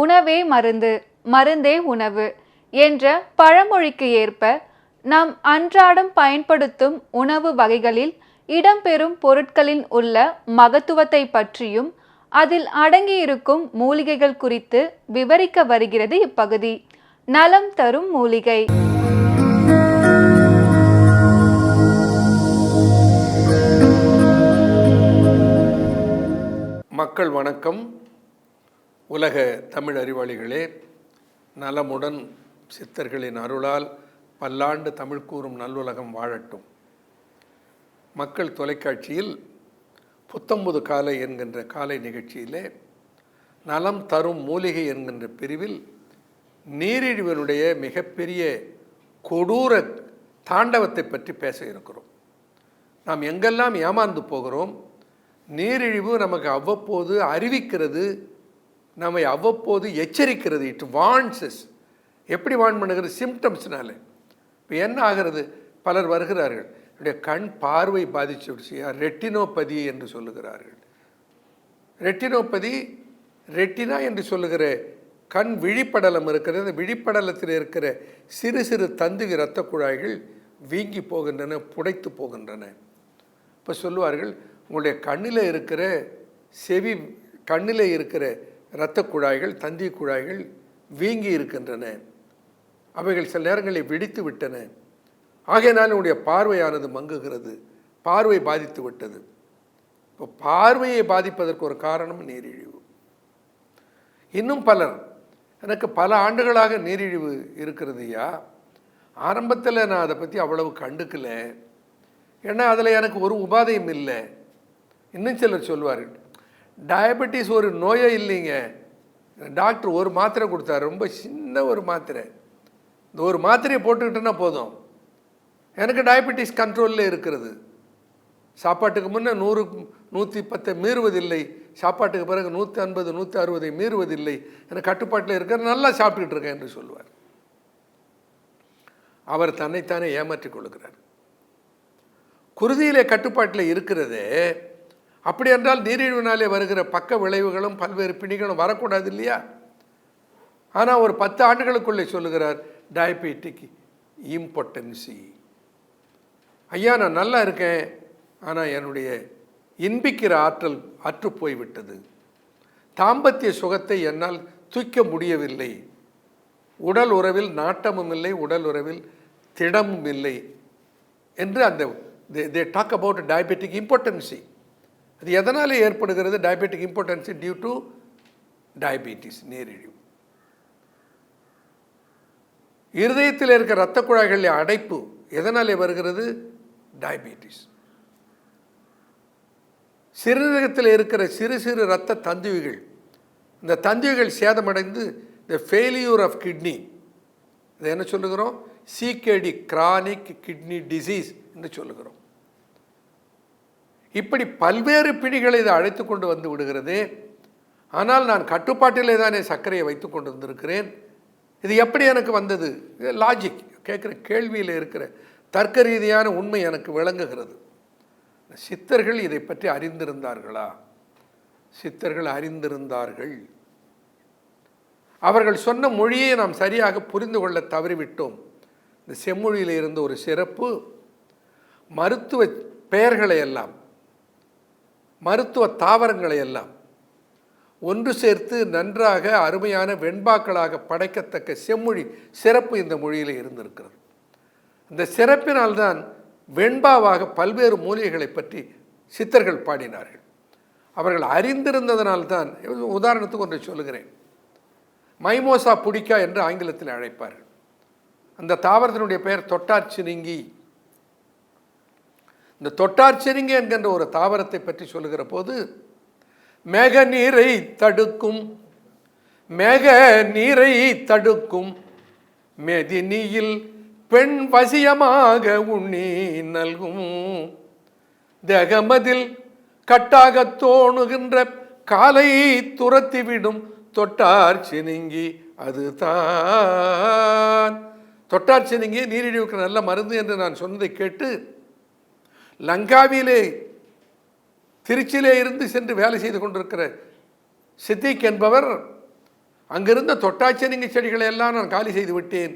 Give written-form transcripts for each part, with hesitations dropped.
உணவே மருந்து, மருந்தே உணவு என்ற பழமொழிக்கு ஏற்ப நாம் அன்றாடம் பயன்படுத்தும் உணவு வகைகளில் இடம்பெறும் பொருட்களின் உள்ள மகத்துவத்தை பற்றியும் அதில் அடங்கியிருக்கும் மூலிகைகள் குறித்து விவரிக்க வருகிறது இப்பகுதி. நலம் தரும் மூலிகை. மக்கள் வணக்கம். உலக தமிழ் அறிவாளிகளே, நலமுடன் சித்தர்களின் அருளால் பல்லாண்டு தமிழ் கூறும் நல்லுலகம் வாழட்டும். மக்கள் தொலைக்காட்சியில் புத்தம்புது காலை என்கின்ற காலை நிகழ்ச்சியிலே நலம் தரும் மூலிகை என்கின்ற பிரிவில் நீரிழிவனுடைய மிகப்பெரிய கொடூர தாண்டவத்தை பற்றி பேச இருக்கிறோம். நாம் எங்கெல்லாம் ஏமாந்து போகிறோம். நீரிழிவு நமக்கு அவ்வப்போது அறிவிக்கிறது, நம்மை அவ்வப்போது எச்சரிக்கிறது. இட் வார்ன்ஸஸ். எப்படி வார்ன் பண்ணுகிறது? சிம்டம்ஸ்னால. இப்போ என்ன ஆகிறது? பலர் வருகிறார்கள், என்னுடைய கண் பார்வை பாதிச்சு, ரெட்டினோபதி என்று சொல்லுகிறார்கள். ரெட்டினோபதி, ரெட்டினா என்று சொல்லுகிற கண் விழிப்படலம் இருக்கிறது. அந்த விழிப்படலத்தில் இருக்கிற சிறு சிறு தந்து இரத்த குழாய்கள் வீங்கி போகின்றன, புடைத்து போகின்றன. இப்போ சொல்லுவார்கள், உங்களுடைய கண்ணில் இருக்கிற கண்ணில் இருக்கிற இரத்த குழாய்கள், தந்தி குழாய்கள் வீங்கி இருக்கின்றன, அவைகள் சில நேரங்களில் வெடித்து விட்டன, ஆகையினால் உங்களுடைய பார்வையானது மங்குகிறது, பார்வை பாதித்து விட்டது. இப்போ பார்வையை பாதிப்பதற்கு ஒரு காரணம் நீரிழிவு. இன்னும் பலர், எனக்கு பல ஆண்டுகளாக நீரிழிவு இருக்கிறதுயா, ஆரம்பத்தில் நான் அதை பற்றி அவ்வளவு கண்டுக்கல, ஏன்னா அதில் எனக்கு ஒரு உபாதையும் இல்லை. இன்னும் சிலர் சொல்வார்கள், டயபெட்டிஸ் ஒரு நோயே இல்லைங்க, டாக்டர் ஒரு மாத்திரை கொடுத்தாரு, ரொம்ப சின்ன ஒரு மாத்திரை, இந்த ஒரு மாத்திரையை போட்டுக்கிட்டேன்னா போதும், எனக்கு டயபெட்டிஸ் கண்ட்ரோலில் இருக்கிறது. சாப்பாட்டுக்கு முன்னே 100 110 மீறுவதில்லை, சாப்பாட்டுக்கு பிறகு 150 160 மீறுவதில்லை, எனக்கு கட்டுப்பாட்டில் இருக்கிற நல்லா சாப்பிட்டுக்கிட்டு இருக்கேன் என்று சொல்லுவார். அவர் தன்னைத்தானே ஏமாற்றிக் கொள்கிறார். குருதியிலே கட்டுப்பாட்டில் இருக்கிறதே. அப்படி என்றால் நீரிழிவினாலே வருகிற பக்க விளைவுகளும் பல்வேறு பிணிகளும் வரக்கூடாது இல்லையா? ஆனால் ஒரு 10 ஆண்டுகளுக்குள்ளே சொல்லுகிறார், டயபெட்டிக் இம்பார்ட்டன்சி. ஐயா, நான் நல்லா இருக்கேன், ஆனால் என்னுடைய இன்பிக்கிற ஆற்றல் அற்று போய்விட்டது, தாம்பத்திய சுகத்தை என்னால் தூக்க முடியவில்லை, உடல் உறவில் நாட்டமும் இல்லை, உடல் உறவில் திடமும் இல்லை என்று அந்த they talk about diabetic impotency. அது எதனால் ஏற்படுகிறது? டயபெட்டிக் இம்பார்ட்டன்சி டியூ டு டயபெட்டிஸ், நீரிழிவு. இருதயத்தில் இருக்கிற இரத்த குழாய்களில் அடைப்பு எதனாலே வருகிறது? டயபெட்டிஸ். சிறுநீரகத்தில் இருக்கிற சிறு சிறு இரத்த தந்துவிகள், இந்த தந்துவிகள் சேதமடைந்து த ஃபெயிலியூர் ஆஃப் கிட்னி, இதை என்ன சொல்லுகிறோம்? சிகேடி, கிரானிக் கிட்னி டிசீஸ் என்று சொல்லுகிறோம். இப்படி பல்வேறு பிணிகளை இதை அழைத்து கொண்டு வந்து விடுகிறது. ஆனால் நான் கட்டுப்பாட்டிலே தானே சர்க்கரையை வைத்து கொண்டு வந்திருக்கிறேன். இது எப்படி எனக்கு வந்தது? லாஜிக் கேட்குற கேள்வியில் இருக்கிற தர்க்க ரீதியான உண்மை எனக்கு விளங்குகிறது. சித்தர்கள் இதை பற்றி அறிந்திருந்தார்களா? சித்தர்கள் அறிந்திருந்தார்கள். அவர்கள் சொன்ன மொழியை நாம் சரியாக புரிந்து கொள்ள தவறிவிட்டோம். இந்த செம்மொழியில் இருந்த ஒரு சிறப்பு, மருத்துவ பெயர்களை எல்லாம், மருத்துவ தாவரங்களை எல்லாம் ஒன்று சேர்த்து நன்றாக அருமையான வெண்பாக்களாக படைக்கத்தக்க செம்மொழி சிறப்பு இந்த மொழியில் இருந்திருக்கிறது. இந்த சிறப்பினால்தான் வெண்பாவாக பல்வேறு மூலிகைகளை பற்றி சித்தர்கள் பாடினார்கள். அவர்கள் அறிந்திருந்ததனால்தான். உதாரணத்துக்கு ஒன்றை சொல்லுகிறேன். மைமோசா புடிக்கா என்று ஆங்கிலத்தில் அழைப்பார்கள். அந்த தாவரத்தினுடைய பெயர் தொட்டார்சினிங்கி. இந்த தொட்டார்சினிங்கி என்கின்ற ஒரு தாவரத்தை பற்றி சொல்லுகிற போது, மேக நீரை தடுக்கும், மேக நீரை தடுக்கும் மெதினியில் பெண் வசியமாக உண்ணி நல்கும், தேகமதில் கட்டாக தோணுகின்ற காலை துரத்திவிடும் தொட்டார்சினிங்கி அதுதான். தொட்டார்சினிங்கி நீரிழிவுக்கு நல்ல மருந்து என்று நான் சொன்னதை கேட்டு லங்காவிலே திருச்சியிலே இருந்து சென்று வேலை செய்து கொண்டிருக்கிற சித்திக் என்பவர் அங்கிருந்த தொட்டாச்சினிங்கி செடிகளை எல்லாம் நான் காலி செய்து விட்டேன்,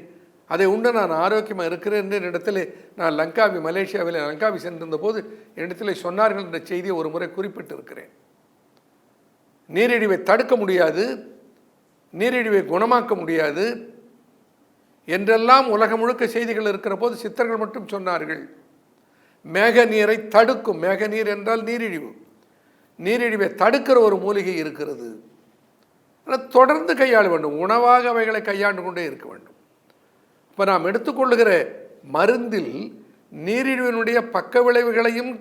அதை உண்டு நான் ஆரோக்கியமாக இருக்கிறேன் என்ற இடத்துல நான் மலேசியாவில் லங்காவி சென்றிருந்த போது என்னிடத்தில் சொன்னார்கள் என்ற செய்தியை ஒரு முறை குறிப்பிட்டிருக்கிறேன். நீரிழிவை தடுக்க முடியாது, நீரிழிவை குணமாக்க முடியாது என்றெல்லாம் உலகம் முழுக்க செய்திகள் இருக்கிற போது சித்தர்கள் மட்டும் சொன்னார்கள், மேக நீரை தடுக்கும். மேக நீர் என்றால் நீரிழிவு, நீரிழிவை தடுக்கிற ஒரு மூலிகை இருக்கிறது. ஆனால் தொடர்ந்து கையாள வேண்டும், உணவாக அவைகளை கையாண்டு கொண்டே இருக்க வேண்டும். இப்போ நாம் எடுத்துக்கொள்ளுகிற மருந்தில் நீரிழிவினுடைய பக்க விளைவுகளையும்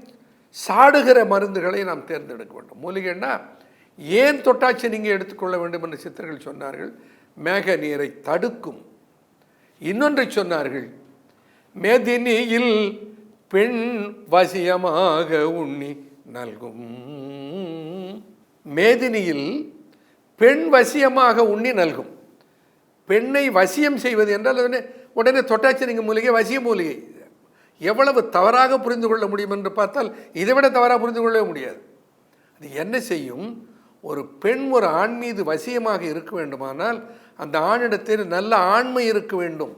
சாடுகிற மருந்துகளை நாம் தேர்ந்தெடுக்க வேண்டும். மூலிகைன்னா ஏன் தொட்டாச்சி நீங்கள் எடுத்துக்கொள்ள வேண்டும் என்று சித்தர்கள் சொன்னார்கள், மேக நீரை தடுக்கும். இன்னொன்றை சொன்னார்கள், மேதினியில் பெண் வசியமாக உண்ணி நல்கும். மேதினியில் பெண் வசியமாக உண்ணி நல்கும். பெண்ணை வசியம் செய்வது என்றால் உடனே தொட்டாச்சினிங்க மூலிகை வசிய மூலிகை. எவ்வளவு தவறாக புரிந்து கொள்ள முடியும் என்று பார்த்தால் இதை விட தவறாக புரிந்து கொள்ளவே முடியாது. அது என்ன செய்யும், ஒரு பெண் ஒரு ஆண் மீது வசியமாக இருக்க வேண்டுமானால் அந்த ஆணிடத்தில் நல்ல ஆண்மை இருக்க வேண்டும்.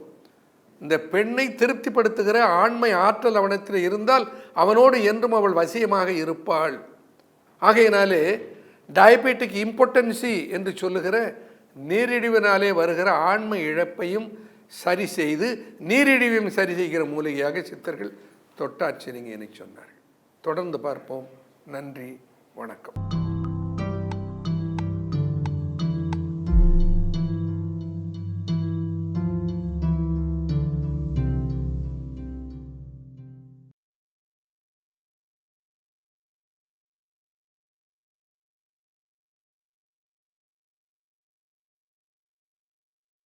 இந்த பெண்ணை திருப்திப்படுத்துகிற ஆண்மை ஆற்றல் அவனத்தில் இருந்தால் அவனோடு என்றும் அவள் வசியமாக இருப்பாள். ஆகையினாலே டயபெட்டிக் இம்பார்ட்டன்சி என்று சொல்லுகிற நீரிழிவினாலே வருகிற ஆண்மை இழப்பையும் சரி செய்து நீரிழிவையும் சரி செய்கிற மூலிகையாக சித்தர்கள் தொட்டாச்சினிங்கி சொன்னார்கள். தொடர்ந்து பார்ப்போம். நன்றி, வணக்கம்.